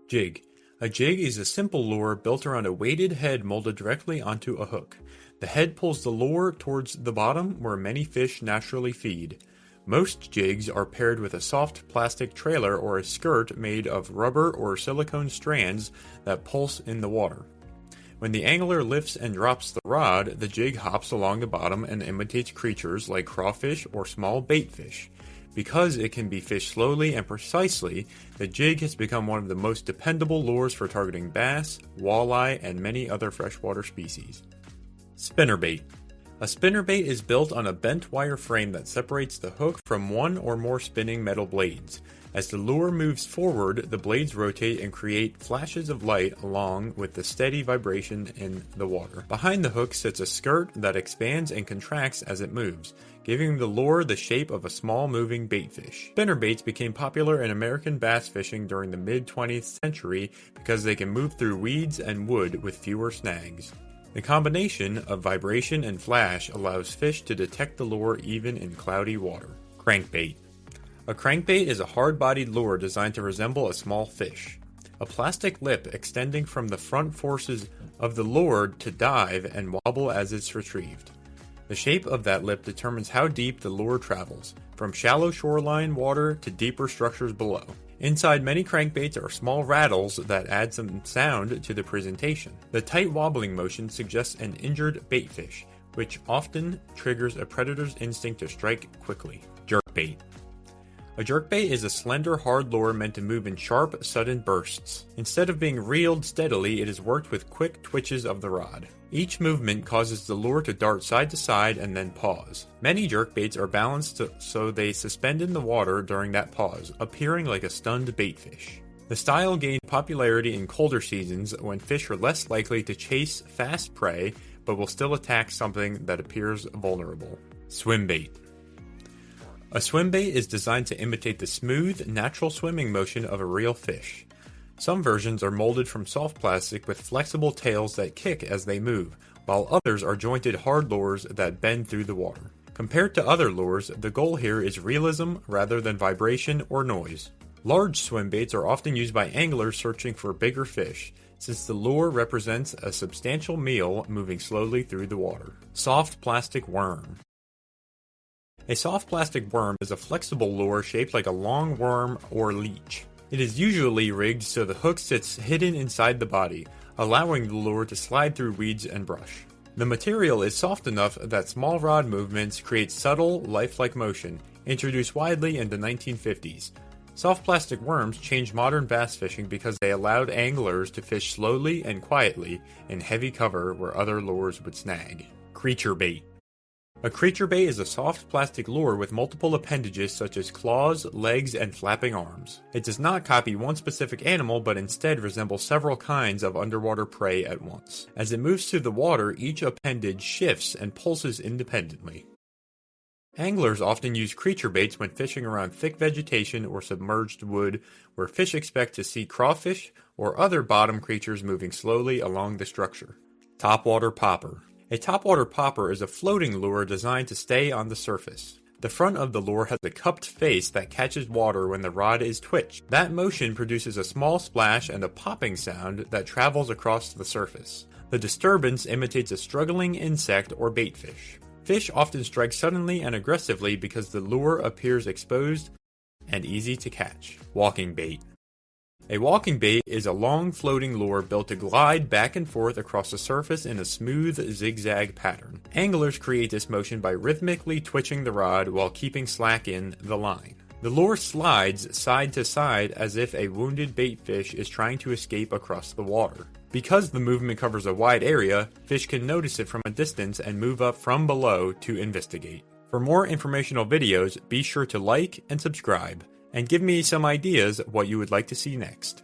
Jig. A jig is a simple lure built around a weighted head molded directly onto a hook. The head pulls the lure towards the bottom where many fish naturally feed. Most jigs are paired with a soft plastic trailer or a skirt made of rubber or silicone strands that pulse in the water. When the angler lifts and drops the rod, the jig hops along the bottom and imitates creatures like crawfish or small bait fish. Because it can be fished slowly and precisely, the jig has become one of the most dependable lures for targeting bass, walleye, and many other freshwater species. Spinnerbait. A spinnerbait is built on a bent wire frame that separates the hook from one or more spinning metal blades. As the lure moves forward, the blades rotate and create flashes of light along with the steady vibration in the water. Behind the hook sits a skirt that expands and contracts as it moves, giving the lure the shape of a small moving baitfish. Spinnerbaits became popular in American bass fishing during the mid-20th century because they can move through weeds and wood with fewer snags. The combination of vibration and flash allows fish to detect the lure even in cloudy water. Crankbait. A crankbait is a hard-bodied lure designed to resemble a small fish. A plastic lip extending from the front forces of the lure to dive and wobble as it's retrieved. The shape of that lip determines how deep the lure travels, from shallow shoreline water to deeper structures below. Inside many crankbaits are small rattles that add some sound to the presentation. The tight wobbling motion suggests an injured baitfish, which often triggers a predator's instinct to strike quickly. Jerkbait. A jerkbait is a slender, hard lure meant to move in sharp, sudden bursts. Instead of being reeled steadily, it is worked with quick twitches of the rod. Each movement causes the lure to dart side to side and then pause. Many jerkbaits are balanced so they suspend in the water during that pause, appearing like a stunned baitfish. The style gained popularity in colder seasons when fish are less likely to chase fast prey but will still attack something that appears vulnerable. Swimbait. A swimbait is designed to imitate the smooth, natural swimming motion of a real fish. Some versions are molded from soft plastic with flexible tails that kick as they move, while others are jointed hard lures that bend through the water. Compared to other lures, the goal here is realism rather than vibration or noise. Large swimbaits are often used by anglers searching for bigger fish, since the lure represents a substantial meal moving slowly through the water. Soft plastic worm. A soft plastic worm is a flexible lure shaped like a long worm or leech. It is usually rigged so the hook sits hidden inside the body, allowing the lure to slide through weeds and brush. The material is soft enough that small rod movements create subtle, lifelike motion, introduced widely in the 1950s. Soft plastic worms changed modern bass fishing because they allowed anglers to fish slowly and quietly in heavy cover where other lures would snag. Creature bait. A creature bait is a soft plastic lure with multiple appendages such as claws, legs, and flapping arms. It does not copy one specific animal but instead resembles several kinds of underwater prey at once. As it moves through the water, each appendage shifts and pulses independently. Anglers often use creature baits when fishing around thick vegetation or submerged wood where fish expect to see crawfish or other bottom creatures moving slowly along the structure. Topwater popper. A topwater popper is a floating lure designed to stay on the surface. The front of the lure has a cupped face that catches water when the rod is twitched. That motion produces a small splash and a popping sound that travels across the surface. The disturbance imitates a struggling insect or baitfish. Fish often strike suddenly and aggressively because the lure appears exposed and easy to catch. Walking bait. A walking bait is a long floating lure built to glide back and forth across the surface in a smooth zigzag pattern. Anglers create this motion by rhythmically twitching the rod while keeping slack in the line. The lure slides side to side as if a wounded baitfish is trying to escape across the water. Because the movement covers a wide area, fish can notice it from a distance and move up from below to investigate. For more informational videos, be sure to like and subscribe, and give me some ideas what you would like to see next.